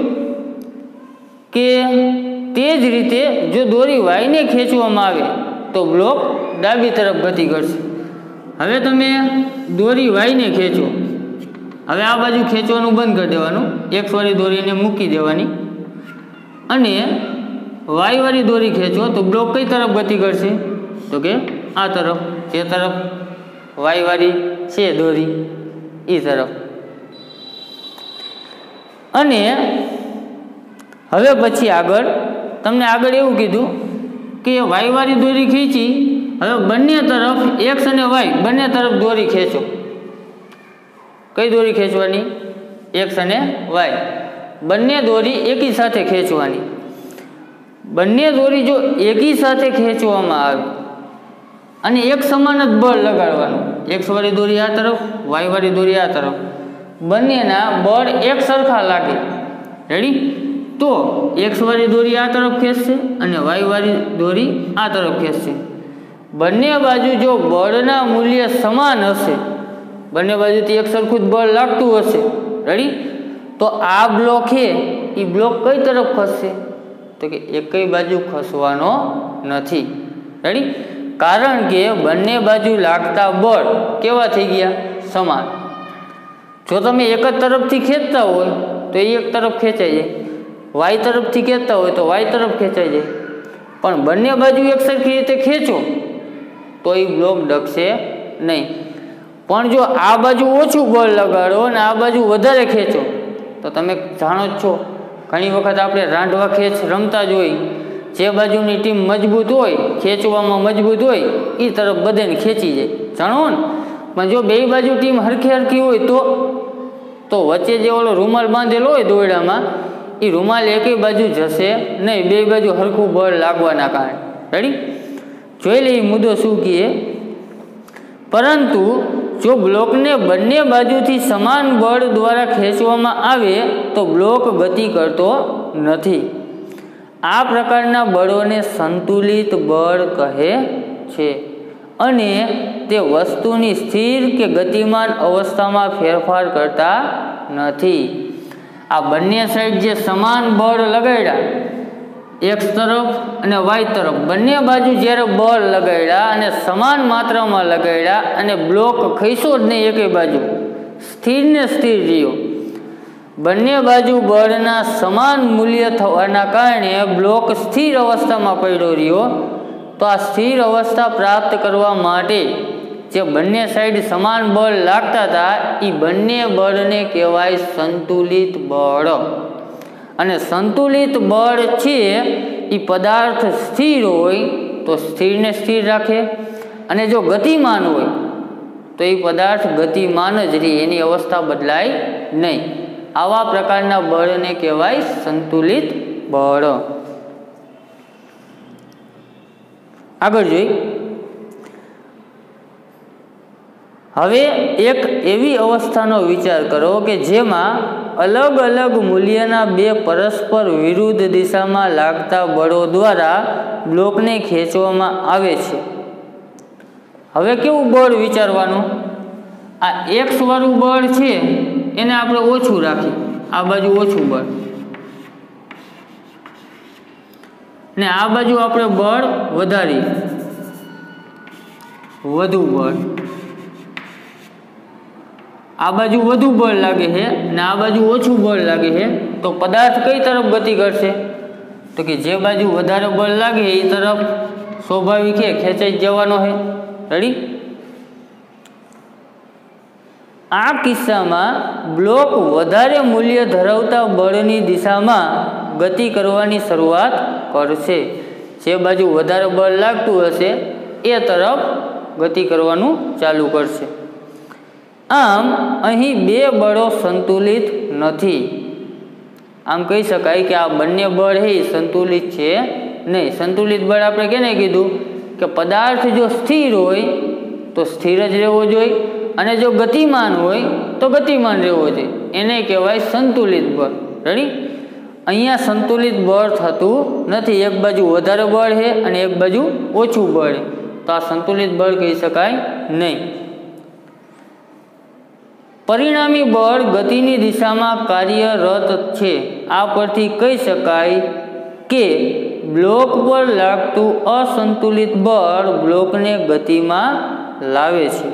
કે તે જ રીતે જો દોરી વાયને ખેંચવામાં આવે તો બ્લોક ડાબી તરફ ગતિ કરશે। હવે તમે દોરી વાયને ખેંચો, હવે આ બાજુ ખેંચવાનું બંધ કરી દેવાનું, એક્સવાળી દોરીને મૂકી દેવાની અને વાયવાળી દોરી ખેંચો તો બ્લોક કઈ તરફ ગતિ કરશે તો કે આ તરફ, જે તરફ વાયવાળી છે દોરી એ તરફ। અને હવે પછી આગળ તમને આગળ એવું કીધું કે વાયવાળી દોરી ખેંચી, હવે બંને તરફ એક્સ અને વાય બંને તરફ દોરી ખેંચો। કઈ દોરી ખેંચવાની? એક્સ અને વાય બંને દોરી એકી સાથે ખેંચવાની। બંને દોરી જો એકી સાથે ખેંચવામાં આવે અને એક સમાન જ બળ લગાડવાનું, એક્સવાળી દોરી આ તરફ, વાયવાળી દોરી આ તરફ, બંનેના બળ એક સરખા લાગે। રેડી? તો એક્સવાળી દોરી આ તરફ ખેંચશે અને વાયવાળી દોરી આ તરફ ખેંચશે। બંને બાજુ જો બળના મૂલ્ય સમાન હશે, બંને બાજુથી એક સરખું જ બળ લાગતું હશે, રેડી? તો આ બ્લોક છે એ બ્લોક કઈ તરફ ખસશે તો કે એકેય બાજુ ખસવાનો નથી। રેડી? કારણ કે બંને બાજુ લાગતા બળ કેવા થઈ ગયા? સમાન। જો તમે એક જ તરફથી ખેંચતા હોય તો એ એક તરફ ખેંચાઈ જાય, વાય તરફથી ખેંચતા હોય તો વાય તરફ ખેંચાઈ જાય, પણ બંને બાજુ એક સરખી રીતે ખેંચો તો એ બ્લોક ડગશે નહીં। પણ જો આ બાજુ ઓછું બળ લગાડો અને આ બાજુ વધારે ખેંચો તો તમે જાણો જ છો, ઘણી વખત આપણે રાંધવા ખેંચ રમતા જ હોય, જે બાજુની ટીમ મજબૂત હોય, ખેંચવામાં મજબૂત હોય એ તરફ બધાને ખેંચી જાય, જાણો ને? પણ જો બે બાજુ ટીમ હરખી હરખી હોય તો વચ્ચે જે ઓલો રૂમાલ બાંધેલો હોય દોરડામાં એ રૂમાલ એકેય બાજુ જશે નહીં, બે બાજુ હરખું બળ લાગવાના કારણે। રેડી? જોઈ લઈએ મુદ્દો શું કહે। પરંતુ જો બ્લોકને બંને બાજુથી સમાન બળ દ્વારા ખેંચવામાં આવે તો બ્લોક ગતિ કરતો નથી। આ પ્રકારના બળોને સંતુલિત બળ કહે છે અને તે વસ્તુની સ્થિર કે ગતિમાન અવસ્થામાં ફેરફાર કરતા નથી। આ બંને સાઈડ જે સમાન બળ લગાડ્યા, એક્સ તરફ અને વાય તરફ બંને બાજુ જ્યારે બળ લગાડ્યા અને સમાન માત્રામાં લગાડ્યા અને બ્લોક ખસ્યો જ નહીં, એકેય બાજુ સ્થિર ને સ્થિર રહ્યો। બંને બાજુ બળના સમાન મૂલ્ય થવાના કારણે બ્લોક સ્થિર અવસ્થામાં પડ્યો રહ્યો। તો આ સ્થિર અવસ્થા પ્રાપ્ત કરવા માટે જે બંને સાઈડ સમાન બળ લાગતા હતા એ બંને બળને કહેવાય સંતુલિત બળ। અને સંતુલિત બળ છે એ પદાર્થ સ્થિર હોય તો સ્થિરને સ્થિર રાખે અને જો ગતિમાન હોય તો એ પદાર્થ ગતિમાન જ રહે, એની અવસ્થા બદલાય નહીં। આવા પ્રકારના બળને કહેવાય સંતુલિત બળ। આગળ જોઈ, હવે એક એવી અવસ્થાનો વિચાર કરો કે જેમાં अलग अलग मूल्यना बे परस्पर विरुद्ध दिशा में लागता बळो द्वारा ब्लॉकने खेंचवामां आवे छे। हवे केवुं बळ विचारवानुं, आ एक्स वाळुं बळ छे एने आपणे ओछुं राखीए, आ बाजु ओछुं बळ ने आ बाजु आपणे बळ वधारीए, वधु बळ, आ बाजु वधु बळ लागे है ने आ बाजु ओछुं बळ लागे है, तो पदार्थ कई तरफ गति करशे? तो कि जे बाजु वधारे बळ लागे ए तरफ स्वाभाविक है खेंचाई जवानो है। रेडी? आ किस्सामां ब्लॉक वधारे मूल्य धरावता बळनी दिशामां गति करवानी शरूआत करशे। जे बाजु वधारे बळ लागतुं हशे ए तरफ गति करवानुं चालू करशे। आम अहीं बे बळो संतुलित नथी। आम कही शकाय कि आ बंने बळ है संतुलित छे नहीं। संतुलित बळ आपणे केने कीधुं कि पदार्थ जो स्थिर होय तो स्थिर ज रहेवो जोईए અને જો ગતિમાન હોય તો ગતિમાન રહેવો જોઈએ, એને કહેવાય સંતુલિત બળ। રેડી? અહીંયા સંતુલિત બળ થતું નથી, એક બાજુ વધારે બળ છે અને એક બાજુ ઓછું બળ છે, તો આ સંતુલિત બળ કહી શકાય નહીં। પરિણામી બળ ગતિની દિશામાં કાર્યરત છે। આ પરથી કહી શકાય કે બ્લોક પર લાગતું અસંતુલિત બળ બ્લોકને ગતિમાં લાવે છે।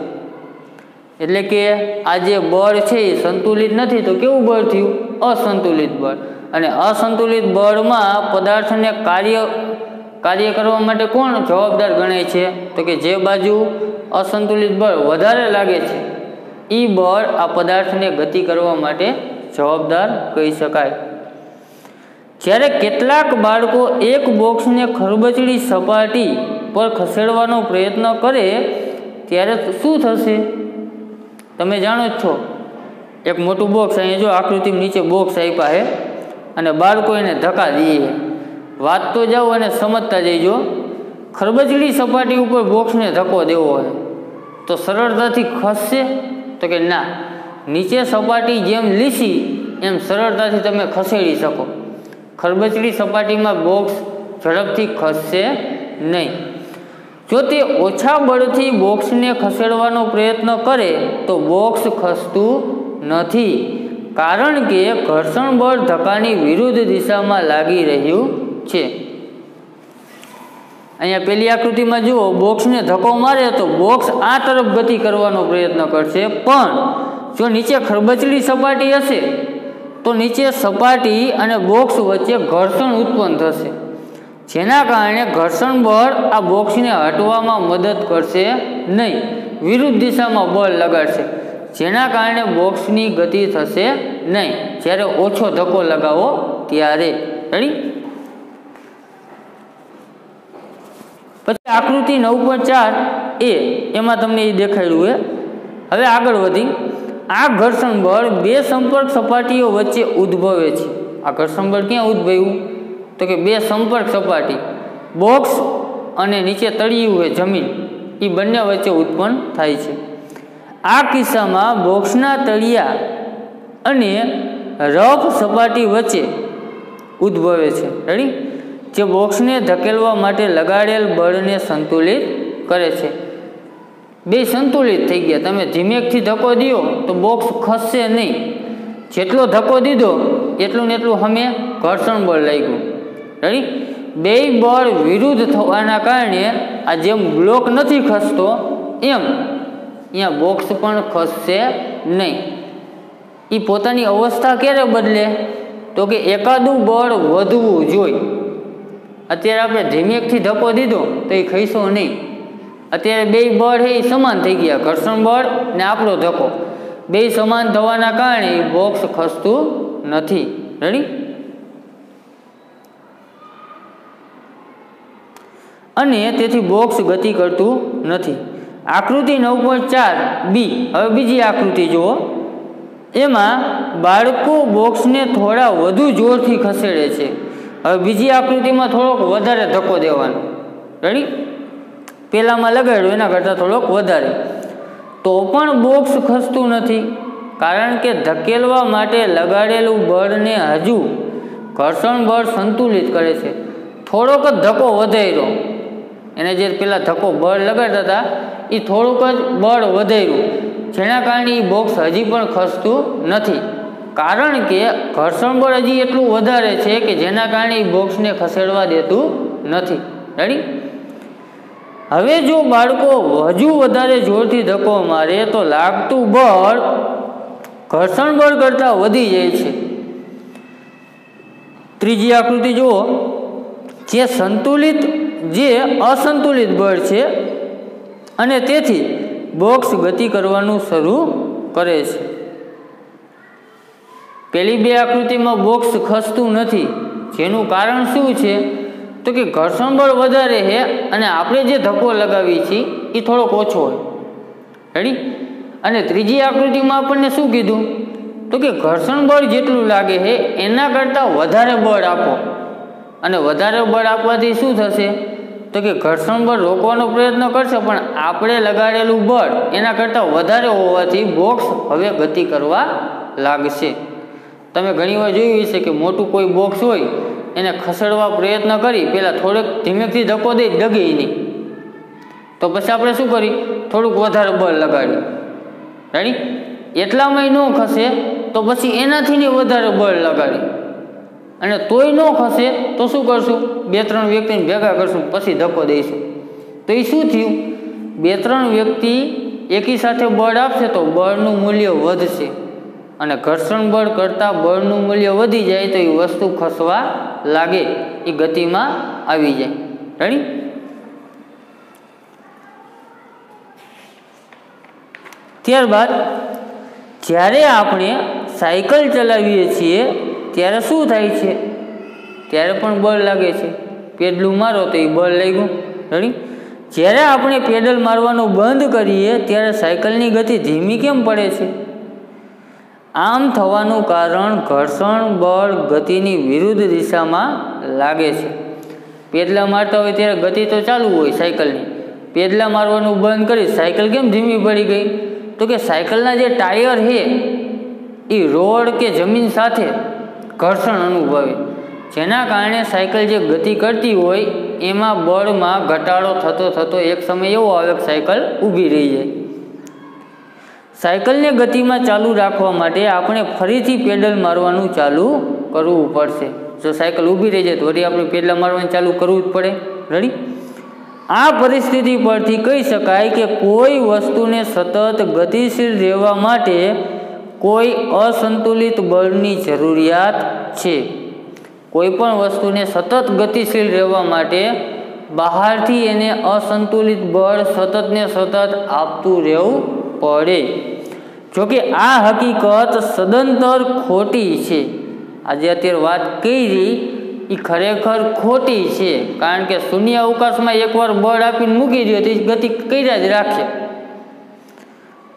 એટલે કે આ જે બળ છે એ સંતુલિત નથી તો કેવું બળ થયું? અસંતુલિત બળ। અને અસંતુલિત બળમાં પદાર્થને કાર્ય કરવા માટે કોણ જવાબદાર ગણાય છે? તો કે જે બાજુ અસંતુલિત બળ વધારે લાગે છે એ બળ આ પદાર્થને ગતિ કરવા માટે જવાબદાર કહી શકાય। જ્યારે કેટલાક બાળકો એક બોક્સને ખરબચડી સપાટી પર ખસેડવાનો પ્રયત્ન કરે ત્યારે શું થશે? તમે જાણો જ છો, એક મોટું બોક્સ, અહીંયા જો આકૃતિ નીચે બોક્સ આપ્યા છે અને બાળકો એને ધક્કા દે છે। વાંચતો જાઓ અને સમજતા જઈજો। ખરબચડી સપાટી ઉપર બોક્સને ધક્કો દેવો હોય તો સરળતાથી ખસશે? તો કે ના, નીચે સપાટી જેમ લીસી એમ સરળતાથી તમે ખસેડી શકો। ખરબચડી સપાટીમાં બોક્સ ઝડપથી ખસશે નહીં। જો તે ઓછા બળથી બોક્સને ખસેડવાનો પ્રયત્ન કરે તો બોક્સ ખસતું નથી, કારણ કે ઘર્ષણ બળ ધક્કાની વિરુદ્ધ દિશામાં લાગી રહ્યું છે। અહીંયા પેલી આકૃતિમાં જુઓ, બોક્સને ધક્કો મારે તો બોક્સ આ તરફ ગતિ કરવાનો પ્રયત્ન કરશે, પણ જો નીચે ખરબચડી સપાટી હશે તો નીચે સપાટી અને બોક્સ વચ્ચે ઘર્ષણ ઉત્પન્ન થશે, જેના કારણે ઘર્ષણ બળ આ બોક્સને હટવામાં મદદ કરશે નહીં, વિરુદ્ધ દિશામાં બળ લગાડશે, જેના કારણે બોક્સની ગતિ થશે નહીં જ્યારે ઓછો ધક્કો લગાવો ત્યારે। રેડી? પછી આકૃતિ 9.4 એમાં તમને એ દેખાડ્યું છે। હવે આગળ વધી, આ ઘર્ષણ બળ બે સંપર્ક સપાટીઓ વચ્ચે ઉદ્ભવે છે। આ ઘર્ષણ બળ ક્યાં ઉદ્ભવ્યું? તો કે બે સંપર્ક સપાટી, બોક્સ અને નીચે તળિયું હોય જમીન, એ બંને વચ્ચે ઉત્પન્ન થાય છે। આ કિસ્સામાં બોક્સના તળિયા અને રફ સપાટી વચ્ચે ઉદ્ભવે છે। રેડી? જે બોક્સને ધકેલવા માટે લગાડેલ બળને સંતુલિત કરે છે। બે સંતુલિત થઈ ગયા। તમે ધીમેકથી ધક્કો દો તો બોક્સ ખસશે નહીં, જેટલો ધક્કો દીધો એટલું ને એટલું સામે ઘર્ષણ બળ લાગ્યું। રેડી? બે બળ વિરુદ્ધ થવાના કારણે આ જેમ બ્લોક નથી ખસતો એમ અહીંયા બોક્સ પણ ખસશે નહીં। એ પોતાની અવસ્થા ક્યારે બદલે? તો કે એકાદું બળ વધવું જોઈએ। અત્યારે આપણે ધીમેકથી ધક્કો દીધો તો એ ખસ્યો નહીં। અત્યારે બે બળ એ સમાન થઈ ગયા, ઘર્ષણ બળ ને આપણો ધક્કો, બે સમાન થવાના કારણે બોક્સ ખસતું નથી। રેડી? અને તેથી બોક્સ ગતિ કરતું નથી। આકૃતિ 9.4 બી। હવે બીજી આકૃતિ જુઓ, એમાં બાળકો બોક્સને થોડા વધુ જોરથી ખસેડે છે। હવે બીજી આકૃતિમાં થોડોક વધારે ધક્કો દેવાનો। રેડી? પહેલામાં લગાડ્યો એના કરતાં થોડોક વધારે, તો પણ બોક્સ ખસતું નથી। કારણ કે ધકેલવા માટે લગાડેલું બળને હજુ ઘર્ષણ બળ સંતુલિત કરે છે. થોડોક જ ધક્કો વધાર્યો, એને જે પેલા ધક્કો બળ લગાડતા હતા એ થોડુંક જ બળ વધાર્યું, જેના કારણે એ બોક્સ હજી પણ ખસતું નથી. કારણ કે ઘર્ષણ બળ હજી એટલું વધારે છે કે જેના કારણે એ બોક્સને ખસેડવા દેતું નથી. રેડી? હવે જો બાળકો હજુ વધારે જોરથી ધક્કો મારે તો લાગતું બળ ઘર્ષણ બળ કરતાં વધી જાય છે. ત્રીજી આકૃતિ જુઓ. જે અસંતુલિત બળ છે અને તેથી બોક્સ ગતિ કરવાનું શરૂ કરે છે. પેલી બે આકૃતિમાં બોક્સ ખસતું નથી, જેનું કારણ શું છે? તો કે ઘર્ષણ બળ વધારે છે અને આપણે જે ધક્કો લગાવીએ છીએ એ થોડોક ઓછો હોય. રેડી? અને ત્રીજી આકૃતિમાં આપણને શું કીધું? તો કે ઘર્ષણ બળ જેટલું લાગે છે એના કરતાં વધારે બળ આપો, અને વધારે બળ આપવાથી શું થશે? તો કે ઘર્ષણ બળ રોકવાનો પ્રયત્ન કરશે, પણ આપણે લગાડેલું બળ એના કરતાં વધારે હોવાથી બોક્સ હવે ગતિ કરવા લાગશે. તમે ઘણીવાર જોયું હશે કે મોટું કોઈ બોક્સ હોય એને ખસેડવા પ્રયત્ન કરી પહેલાં થોડોક ધીમેથી ધક્કો દઈ ડગે નહીં, તો પછી આપણે શું કરી? થોડુંક વધારે બળ લગાડ્યું. રેડી? એટલામાંય ન ખસે તો પછી એનાથી વધારે બળ લગાડી, અને તોય ન ખસે તો શું કરશું? 2-3 વ્યક્તિને ભેગા કરશું, પછી ધક્કો દઈશું. તો એ શું થયું? 2-3 વ્યક્તિ એકી સાથે બળ આપશે તો બળનું મૂલ્ય વધશે, અને ઘર્ષણ બળ કરતાં બળનું મૂલ્ય વધી જાય તો એ વસ્તુ ખસવા લાગે, એ ગતિમાં આવી જાય. રેડી? ત્યારબાદ જ્યારે આપણે સાયકલ ચલાવીએ છીએ ત્યારે શું થાય છે? ત્યારે પણ બળ લાગે છે. પેડલું મારો તો એ બળ લાગ્યું. રેડી? જ્યારે આપણે પેડલ મારવાનું બંધ કરીએ ત્યારે સાયકલની ગતિ ધીમી કેમ પડે છે? આમ થવાનું કારણ ઘર્ષણ બળ ગતિની વિરુદ્ધ દિશામાં લાગે છે. પેડલા મારતા હોય ત્યારે ગતિ તો ચાલુ હોય સાયકલની, પેડલા મારવાનું બંધ કરી સાયકલ કેમ ધીમી પડી ગઈ? તો કે સાયકલના જે ટાયર છે એ રોડ કે જમીન સાથે ઘર્ષણ અનુભવે, જેના કારણે સાયકલ જે ગતિ કરતી હોય એમાં બળમાં ઘટાડો થતો એક સમય એવો આવે કે સાયકલ ઊભી રહી જાય. સાયકલને ગતિમાં ચાલુ રાખવા માટે આપણે ફરીથી પેડલ મારવાનું ચાલુ કરવું પડશે. જો સાયકલ ઊભી રહી જાય તો વળી આપણે પેડલ મારવાનું ચાલુ કરવું જ પડે. રેડી? આ પરિસ્થિતિ પરથી કહી શકાય કે કોઈ વસ્તુને સતત ગતિશીલ રહેવા માટે કોઈ અસંતુલિત બળની જરૂરિયાત છે. કોઈ પણ વસ્તુને સતત ગતિશીલ રહેવા માટે બહારથી એને અસંતુલિત બળ સતત ને સતત આપતું રહેવું પડે. જોકે આ હકીકત સદંતર ખોટી છે. આજે અત્યારે વાત કરી એ ખરેખર ખોટી છે, કારણ કે શૂન્ય અવકાશમાં એકવાર બળ આપીને મૂકી દો તો ગતિ કર્યા જ રાખે.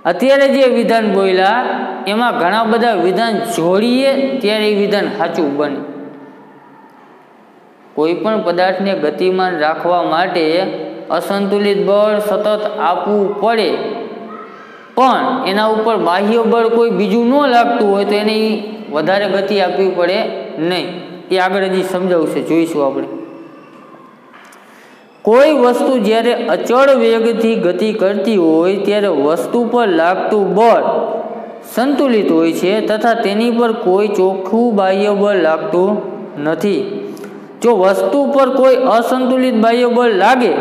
અત્યારે જે વિધાન બોલ્યા એમાં ઘણા બધા વિધાન જોડીએ ત્યારે એ વિધાન સાચું બને. કોઈ પણ પદાર્થને ગતિમાન રાખવા માટે અસંતુલિત બળ સતત આપવું પડે, પણ એના ઉપર બાહ્ય બળ કોઈ બીજું ન લાગતું હોય તો એને વધારે ગતિ આપવી પડે નહીં. એ આગળ હજી સમજાવશે, જોઈશું આપણે. કોઈ વસ્તુ જ્યારે અચળ વેગથી ગતિ કરતી હોય ત્યારે વસ્તુ પર લાગતું બળ સંતુલિત હોય છે તથા તેની પર કોઈ ચોખ્ખું બાહ્ય બળ લાગતું નથી. જો વસ્તુ પર કોઈ અસંતુલિત બાહ્ય બળ લાગે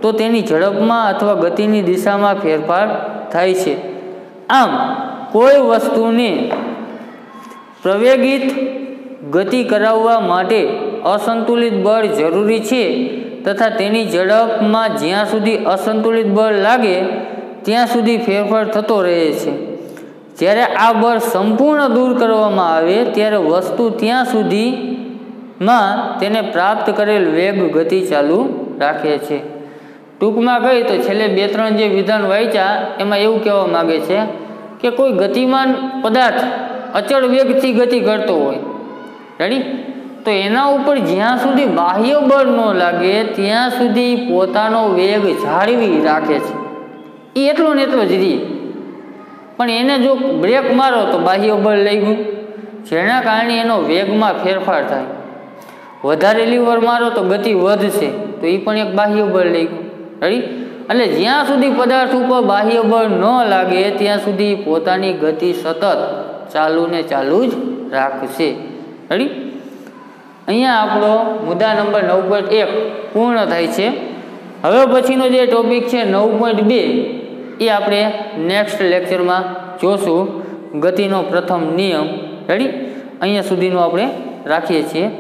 તો તેની ઝડપમાં અથવા ગતિની દિશામાં ફેરફાર થાય છે. આમ કોઈ વસ્તુને પ્રવેગિત ગતિ કરાવવા માટે અસંતુલિત બળ જરૂરી છે તથા તેની ઝડપમાં જ્યાં સુધી અસંતુલિત બળ લાગે ત્યાં સુધી ફેરફાર થતો રહે છે. જ્યારે આ બળ સંપૂર્ણ દૂર કરવામાં આવે ત્યારે વસ્તુ ત્યાં સુધીમાં તેને પ્રાપ્ત કરેલ વેગ ગતિ ચાલુ રાખે છે. ટૂંકમાં કહી તો છેલ્લે 2-3 જે વિધાન વાંચ્યા એમાં એવું કહેવા માગે છે કે કોઈ ગતિમાન પદાર્થ અચળ વેગથી ગતિ કરતો હોય, રેડી, તો એના ઉપર જ્યાં સુધી બાહ્ય બળ ન લાગે ત્યાં સુધી પોતાનો વેગ જાળવી રાખે છે. એ એટલો ને એટલો જ રહે. પણ એને જો બ્રેક મારો તો બાહ્ય બળ લઈ ગયું, જેના કારણે એનો વેગમાં ફેરફાર થાય. વધારે લીવર મારો તો ગતિ વધશે, તો એ પણ એક બાહ્ય બળ લઈ ગયું. રેડી? એટલે જ્યાં સુધી પદાર્થ ઉપર બાહ્ય બળ ન લાગે ત્યાં સુધી પોતાની ગતિ સતત ચાલુ ને ચાલુ જ રાખશે. રેડી? અહીંયા આપણો મુદ્દા નંબર 9.1 પૂર્ણ થાય છે. હવે પછીનો જે ટોપિક છે 9.2 એ આપણે નેક્સ્ટ લેક્ચરમાં જોશું. ગતિનો પ્રથમ નિયમ. રેડી? અહીંયા સુધીનું આપણે રાખીએ છીએ.